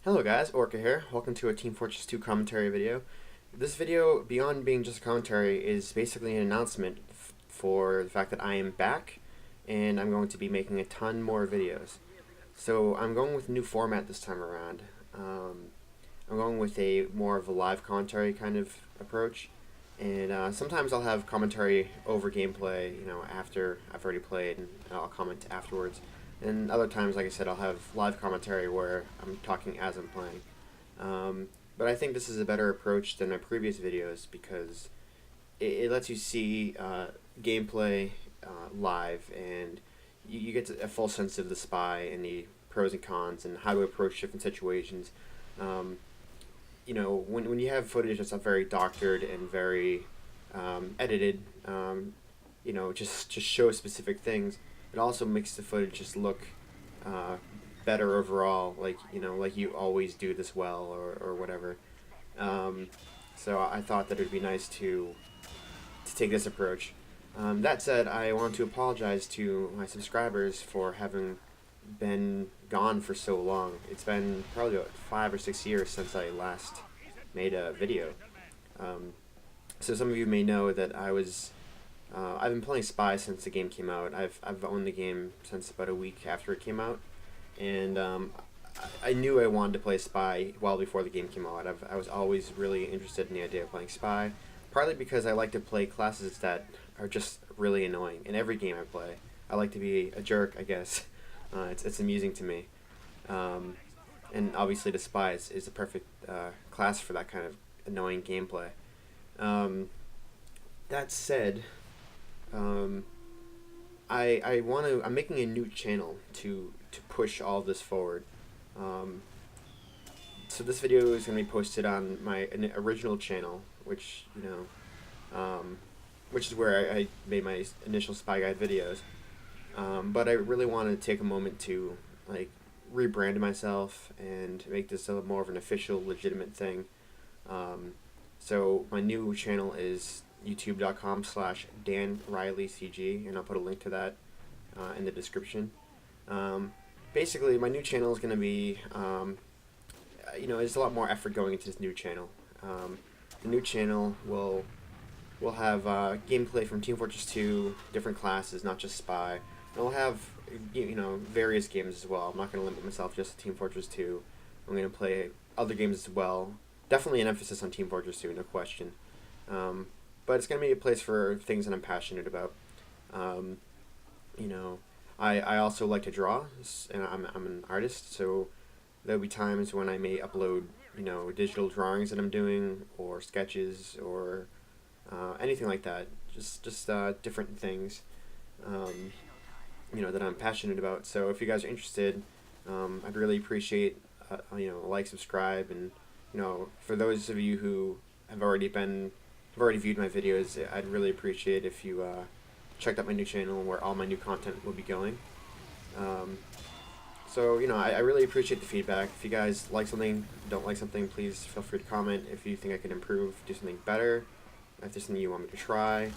Hello guys, Orca here. Welcome to a Team Fortress 2 commentary video. This video, beyond being just a commentary, is basically an announcement for the fact that I am back and I'm going to be making a ton more videos. So I'm going with a new format this time around. I'm going with a more of a live commentary kind of approach, and sometimes I'll have commentary over gameplay, after I've already played, and I'll comment afterwards. And other times, like I said, I'll have live commentary where I'm talking as I'm playing. But I think this is a better approach than my previous videos because it lets you see gameplay live, and you get a full sense of the spy and the pros and cons and how to approach different situations. When you have footage that's not very doctored and very edited, just show specific things, it also makes the footage just look better overall, like you always do this well, or whatever. So I thought that it would be nice to take this approach. That said, I want to apologize to my subscribers for having been gone for so long. It's been probably about 5 or 6 years since I last made a video. So some of you may know that I've been playing Spy since the game came out. I've owned the game since about a week after it came out, and I knew I wanted to play Spy well before the game came out. I was always really interested in the idea of playing Spy, partly because I like to play classes that are just really annoying. In every game I play, I like to be a jerk, I guess. It's amusing to me, and obviously the Spy is the perfect class for that kind of annoying gameplay. That said, I'm making a new channel to push all this forward. So this video is going to be posted on my original channel, which is where I made my initial Spy Guide videos. But I really want to take a moment to rebrand myself and make this a more of an official, legitimate thing. So my new channel is youtube.com/DanRileyCG, and I'll put a link to that in the description. Basically, my new channel is going to be, there's a lot more effort going into this new channel. The new channel will have gameplay from Team Fortress 2, different classes, not just Spy. And I'll have, various games as well. I'm not going to limit myself just to Team Fortress 2. I'm going to play other games as well. Definitely an emphasis on Team Fortress 2, no question. But it's going to be a place for things that I'm passionate about. I also like to draw, and I'm an artist, so there'll be times when I may upload, digital drawings that I'm doing, or sketches, or anything like that. Just different things, that I'm passionate about. So if you guys are interested, I'd really appreciate, like, subscribe, and, for those of you who have already viewed my videos, I'd really appreciate if you checked out my new channel where all my new content will be going. So I really appreciate the feedback. If you guys like something, don't like something, please feel free to comment. If you think I can improve, do something better, if there's something you want me to try,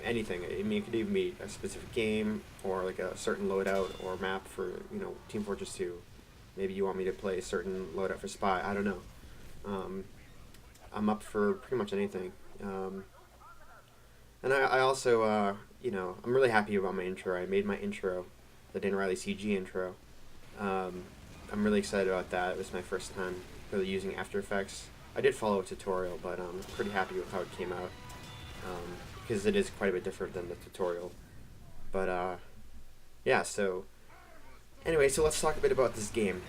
anything. I mean, it could even be a specific game, or like a certain loadout or map for Team Fortress 2. Maybe you want me to play a certain loadout for Spy. I don't know. I'm up for pretty much anything. And I also, I'm really happy about my intro. I made my intro, the DanRileyCG intro. I'm really excited about that. It was my first time really using After Effects. I did follow a tutorial, but I'm pretty happy with how it came out, because it is quite a bit different than the tutorial. But, yeah, so anyway, so let's talk a bit about this game.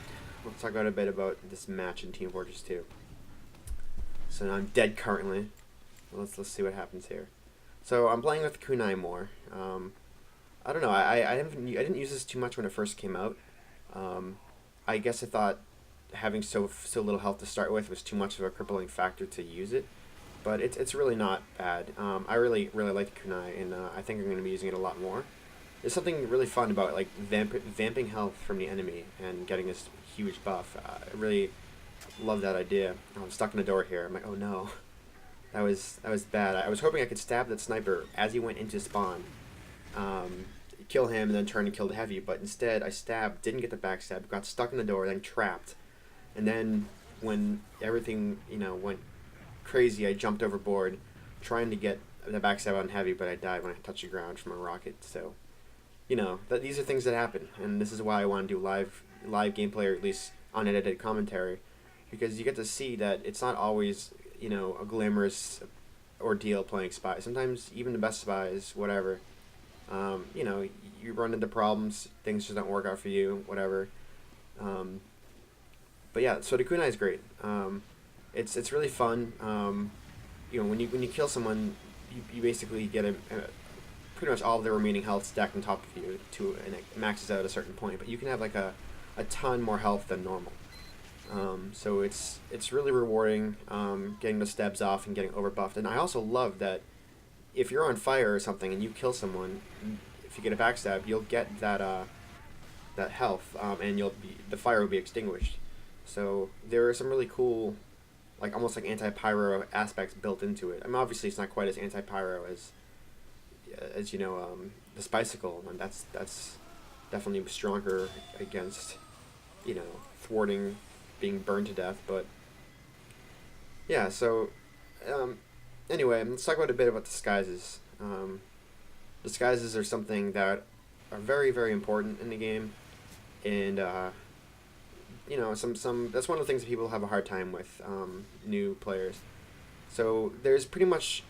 Let's talk a bit about this match in Team Fortress 2. So now I'm dead currently. Let's see what happens here. So I'm playing with kunai more. I don't know. I didn't use this too much when it first came out. I guess I thought having so little health to start with was too much of a crippling factor to use it, but it's really not bad. I really like the kunai, and I think I'm going to be using it a lot more. There's something really fun about vamping health from the enemy and getting this huge buff. I really love that idea. Oh, I'm stuck in the door here. I'm like, oh no, that was bad. I was hoping I could stab that sniper as he went into spawn, kill him, and then turn and kill the heavy. But instead, I stabbed, didn't get the backstab, got stuck in the door, then trapped. And then when everything went crazy, I jumped overboard, trying to get the backstab on heavy, but I died when I touched the ground from a rocket. So that these are things that happen, and this is why I want to do live gameplay, or at least unedited commentary, because you get to see that it's not always a glamorous ordeal playing spy. Sometimes even the best spies, whatever, you run into problems, things just don't work out for you, whatever. But yeah, so the kunai is great. It's really fun. When you kill someone, you basically get pretty much all of the remaining health stacked on top of you and it maxes out at a certain point. But you can have like a ton more health than normal. So it's really rewarding getting the stabs off and getting overbuffed. And I also love that if you're on fire or something and you kill someone, if you get a backstab, you'll get that health, and the fire will be extinguished. So there are some really cool, like almost like anti-pyro aspects built into it. I mean, obviously it's not quite as anti-pyro as the Spicicle, and that's definitely stronger against thwarting being burned to death. But yeah, so anyway, let's talk about a bit about disguises. Disguises are something that are very, very important in the game, and some that's one of the things that people have a hard time with, new players. So there's pretty much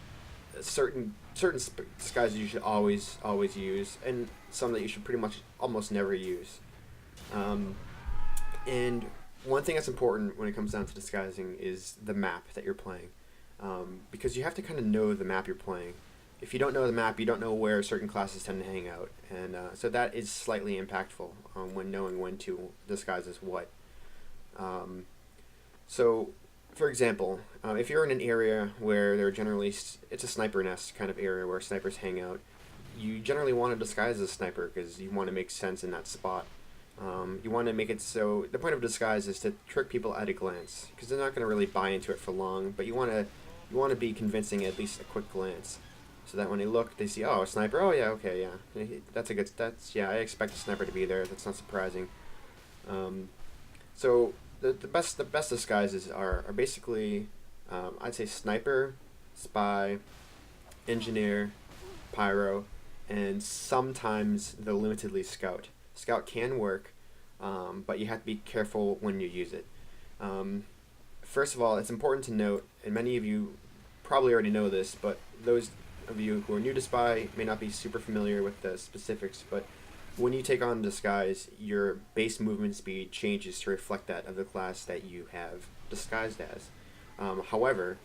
certain disguises you should always use, and some that you should pretty much almost never use. And one thing that's important when it comes down to disguising is the map that you're playing, because you have to kind of know the map you're playing. If you don't know the map, you don't know where certain classes tend to hang out, and so that is slightly impactful when knowing when to disguise as what. So, for example, if you're in an area where it's a sniper nest kind of area where snipers hang out, you generally want to disguise as a sniper because you want to make sense in that spot. You want to make it so the point of disguise is to trick people at a glance, because they're not going to really buy into it for long, but you want to be convincing at least a quick glance, so that when they look, they see, oh, a sniper, oh yeah, okay, yeah, I expect a sniper to be there. That's not surprising. So the best disguises are basically, I'd say sniper, spy, engineer, pyro, and sometimes the limitedly scout. Scout can work, but you have to be careful when you use it. First of all, it's important to note, and many of you probably already know this, but those of you who are new to spy may not be super familiar with the specifics, but when you take on disguise, your base movement speed changes to reflect that of the class that you have disguised as. However,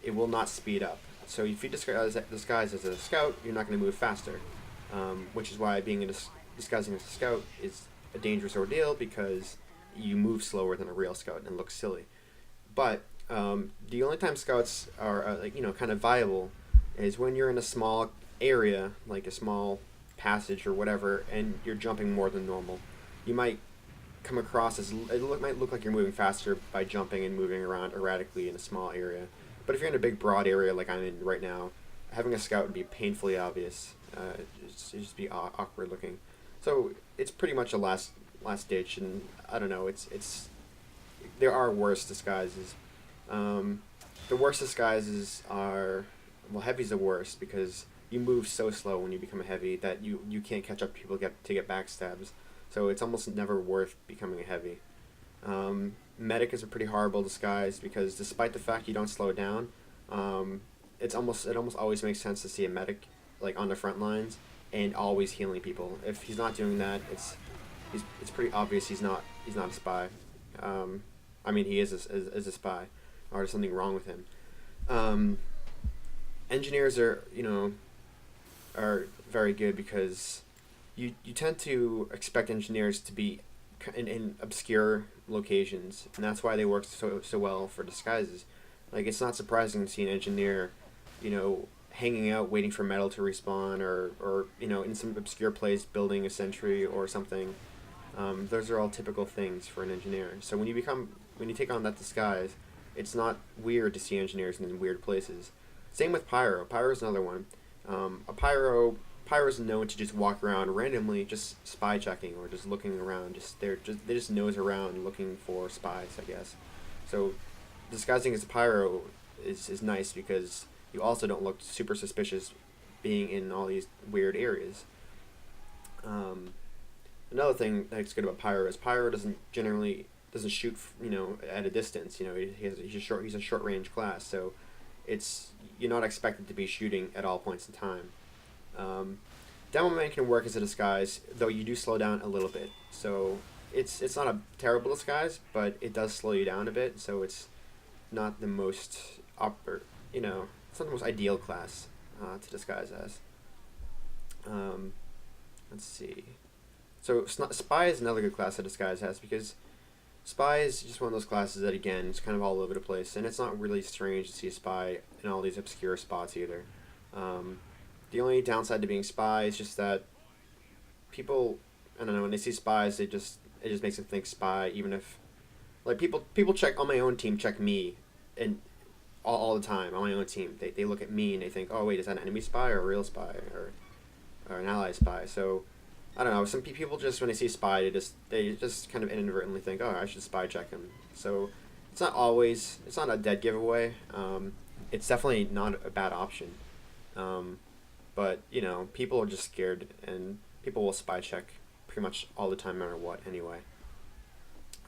it will not speed up. So if you disguise as a scout, you're not going to move faster, which is why disguising as a scout is a dangerous ordeal, because you move slower than a real scout and look silly. But the only time scouts are kind of viable is when you're in a small area, like a small passage or whatever, and you're jumping more than normal. You might come across as might look like you're moving faster by jumping and moving around erratically in a small area. But if you're in a big broad area like I'm in right now, having a scout would be painfully obvious. It'd just be awkward looking. So it's pretty much a last ditch, and I don't know. There are worse disguises. The worst disguises are, well, heavy's the worst because you move so slow when you become a heavy that you can't catch up to people to get backstabs. So it's almost never worth becoming a heavy. Medic is a pretty horrible disguise because despite the fact you don't slow down, it almost always makes sense to see a medic like on the front lines and always healing people. If he's not doing that, it's pretty obvious he's not a spy. I mean, he is a spy, or there's something wrong with him. Engineers are very good because you tend to expect engineers to be in obscure locations, and that's why they work so well for disguises. Like, it's not surprising to see an engineer, hanging out waiting for metal to respawn, or in some obscure place building a sentry or something. Those are all typical things for an engineer. So when you take on that disguise, it's not weird to see engineers in weird places. Same with pyro. Pyro is another one. A pyro Pyro's known to just walk around randomly, just spy checking or just looking around. They just nose around looking for spies, I guess. So disguising as a Pyro is nice because you also don't look super suspicious being in all these weird areas. Another thing that's good about Pyro is Pyro doesn't shoot at a distance. He's a short range class, so you're not expected to be shooting at all points in time. Demo Man can work as a disguise, though you do slow down a little bit. So it's not a terrible disguise, but it does slow you down a bit. So it's not the most it's not the most ideal class to disguise as. Let's see. So Spy is another good class to disguise as because Spy is just one of those classes that, again, it's kind of all over the place, and it's not really strange to see a Spy in all these obscure spots either. The only downside to being Spy is just that people, I don't know, when they see Spies, it just makes them think Spy, even if, like, people check, on my own team, check me, and all the time, on my own team, they look at me and they think, oh, wait, is that an enemy Spy or a real Spy, or an ally Spy? So I don't know. Some people just, when they see Spy, they just kind of inadvertently think, oh, I should spy check him. So it's not a dead giveaway. It's definitely not a bad option. But people are just scared, and people will spy check pretty much all the time, no matter what. Anyway.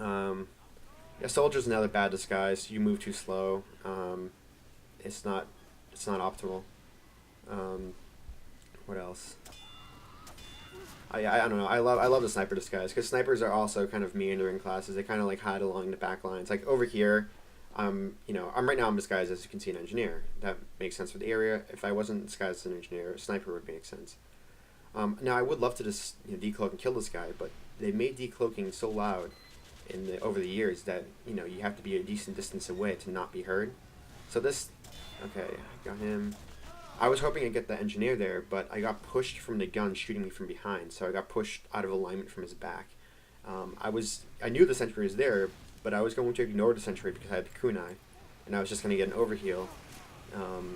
Yeah, Soldier's another bad disguise. You move too slow. It's not optimal. What else? I don't know. I love the sniper disguise because snipers are also kind of meandering classes. They kind of like hide along the back lines. Like over here, I'm disguised as, you can see, an engineer. That makes sense for the area. If I wasn't disguised as an engineer, a sniper would make sense. Now I would love to just decloak and kill this guy, but they made decloaking so loud over the years that you have to be a decent distance away to not be heard. So okay, I got him. I was hoping I'd get the engineer there, but I got pushed from the gun shooting me from behind, so I got pushed out of alignment from his back. I knew the sentry was there, but I was going to ignore the sentry because I had the kunai, and I was just going to get an overheal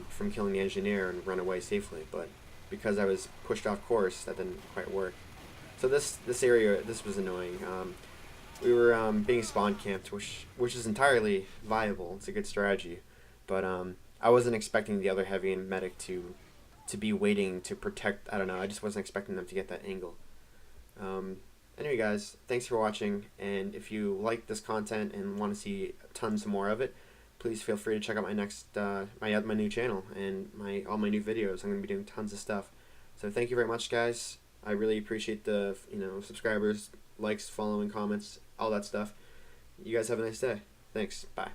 from killing the engineer and run away safely. But because I was pushed off course, that didn't quite work. So this area was annoying. We were being spawn camped, which is entirely viable. It's a good strategy, but I wasn't expecting the other heavy and medic to be waiting to protect. I don't know. I just wasn't expecting them to get that angle. Anyway, guys, thanks for watching. And if you like this content and want to see tons more of it, please feel free to check out my next my new channel and all my new videos. I'm going to be doing tons of stuff. So thank you very much, guys. I really appreciate the subscribers, likes, following, comments, all that stuff. You guys have a nice day. Thanks. Bye.